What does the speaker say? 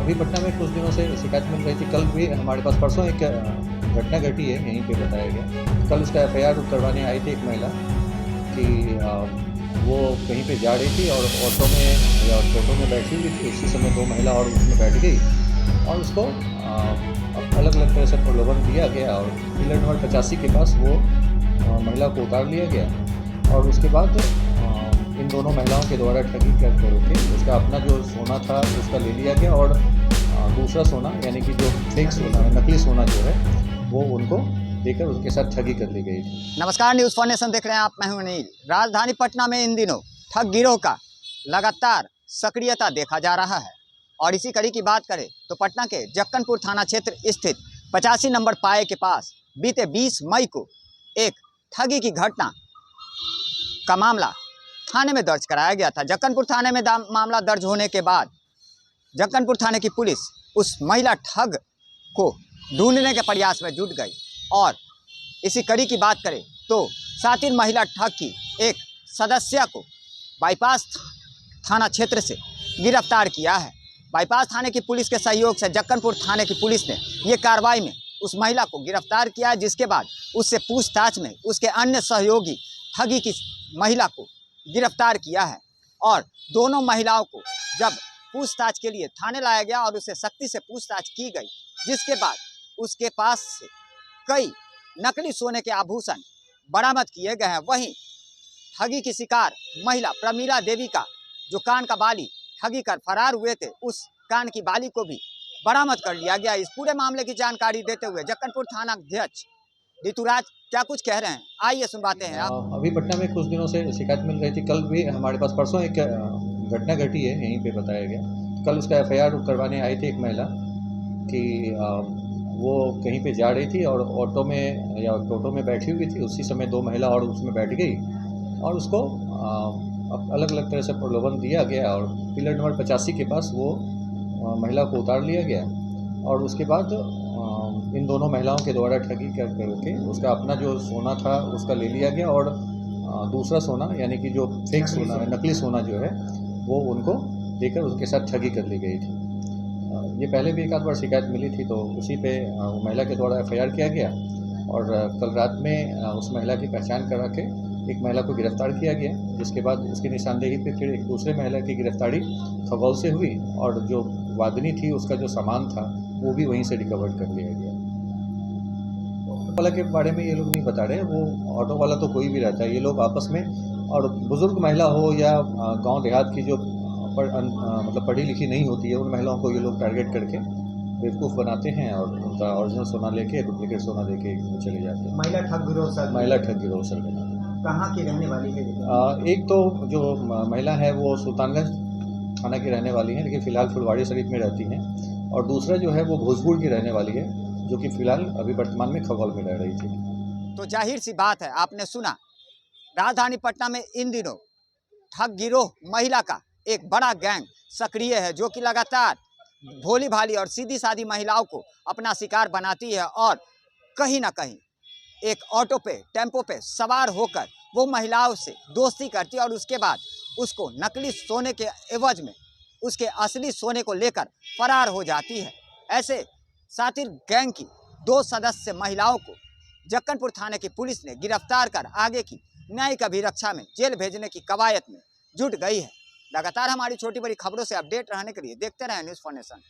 अभी पटना में कुछ दिनों से शिकायत मिल रही थी। कल भी हमारे पास परसों एक घटना घटी है, यहीं पे बताया गया। कल उसका एफआईआर करवाने आई थी एक महिला कि वो कहीं पे जा रही थी और ऑटो में या टोटो में बैठी हुई थी। उसी समय दो महिला और उसमें बैठ गई और उसको अलग अलग तरह से प्रलोभन दिया गया और पिलर नंबर 85 के पास वो महिला को उतार लिया गया और उसके बाद इन दोनों महिलाओं के द्वारा ठगी करके उसका अपना जो सोना था उसका ले लिया गया और दूसरा सोना यानी कि जो फेक सोना है, नकली सोना जो है वो उनको देकर उसके साथ ठगी कर ली गई थी। नमस्कार, न्यूज़ फॉरनेशन देख रहे हैं आप। मैं हूं अनिल। राजधानी पटना में इन दिनों ठग गिरोह का लगातार सक्रियता देखा जा रहा है और इसी कड़ी की बात करें तो पटना के जक्कनपुर थाना क्षेत्र स्थित 85 नंबर पाए के पास बीते 20 मई को एक ठगी की घटना का मामला थाने में दर्ज कराया गया था। जक्कनपुर थाने में मामला दर्ज होने के बाद जक्कनपुर थाने की पुलिस उस महिला ठग को ढूंढने के प्रयास में जुट गई और इसी कड़ी की बात करें तो सातिर महिला ठग की एक सदस्य को बाईपास थाना क्षेत्र से गिरफ्तार किया है। बाईपास थाने की पुलिस के सहयोग से जक्कनपुर थाने की पुलिस ने ये कार्रवाई में उस महिला को गिरफ्तार किया है, जिसके बाद उससे पूछताछ में उसके अन्य सहयोगी ठगी की महिला को गिरफ्तार किया है और दोनों महिलाओं को जब पूछताछ के लिए थाने लाया गया और उससे सख्ती से पूछताछ की गई, जिसके बाद उसके पास से कई नकली सोने के आभूषण बरामद किए गए हैं। वहीं ठगी की शिकार महिला प्रमीला देवी का जो कान का बाली ठगी कर फरार हुए थे, उस कान की बाली को भी बरामद कर लिया गया। इस पूरे मामले की जानकारी देते हुए जक्कनपुर थाना अध्यक्ष ऋतुराज क्या कुछ कह रहे हैं, आइए सुनवाते हैं आप। अभी पटना में कुछ दिनों से शिकायत मिल रही थी। कल भी हमारे पास परसों एक घटना घटी है, यहीं पे बताया गया। कल उसका एफआईआर करवाने आई थी एक महिला कि वो कहीं पे जा रही थी और ऑटो में या टोटो में बैठी हुई थी। उसी समय दो महिला और उसमें बैठ गई और उसको अलग अलग तरह से प्रलोभन दिया गया और पिलर नंबर 85 के पास वो महिला को उतार लिया गया और उसके बाद इन दोनों महिलाओं के द्वारा ठगी करके उसका अपना जो सोना था उसका ले लिया गया और दूसरा सोना यानी कि जो फेक सोना है, नकली सोना जो है वो उनको देकर उसके साथ ठगी कर ली गई थी। ये पहले भी एक आध बार शिकायत मिली थी तो उसी पे महिला के द्वारा एफआईआर किया गया और कल रात में उस महिला की पहचान करा के एक महिला को गिरफ्तार किया गया, जिसके बाद उसकी निशानदेही पे फिर एक दूसरे महिला की गिरफ्तारी खगौल से हुई और जो वादनी थी उसका जो सामान था वो भी वहीं से रिकवर कर लिया गया। ऑटो वाला के बारे में ये लोग नहीं बता रहे, वो ऑटो वाला तो कोई भी रहता है। ये लोग आपस में और बुजुर्ग महिला हो या गांव देहात की जो मतलब पढ़ी लिखी नहीं होती है, उन महिलाओं को ये लोग टारगेट करके बेवकूफ़ बनाते हैं और उनका ओरिजिनल सोना लेके डुप्लीकेट सोना देके चले जाते हैं। महिला ठग गिरोह सर बना। कहाँ की रहने वाली है? एक तो जो महिला है वो सुल्तानगंज थाना की रहने वाली है, लेकिन फ़िलहाल फुलवाड़ी शरीफ में रहती हैं और दूसरा जो है वो भोजपुर की रहने वाली है, जो कि फ़िलहाल अभी वर्तमान में खगौल में रह रही थी। तो जाहिर सी बात है, आपने सुना, राजधानी पटना में इन दिनों ठग गिरोह महिला का एक बड़ा गैंग सक्रिय है, जो कि लगातार भोली भाली और सीधी सादी महिलाओं को अपना शिकार बनाती है और कहीं ना कहीं एक ऑटो पे टेम्पो पे सवार होकर वो महिलाओं से दोस्ती करती है और उसके बाद उसको नकली सोने के एवज में उसके असली सोने को लेकर फरार हो जाती है। ऐसे सातिर गैंग की 2 सदस्य महिलाओं को जक्कनपुर थाने की पुलिस ने गिरफ्तार कर आगे की न्यायिक अभिरक्षा में जेल भेजने की कवायद में जुट गई है। लगातार हमारी छोटी बड़ी खबरों से अपडेट रहने के लिए देखते रहें न्यूज़ फॉरनेशन।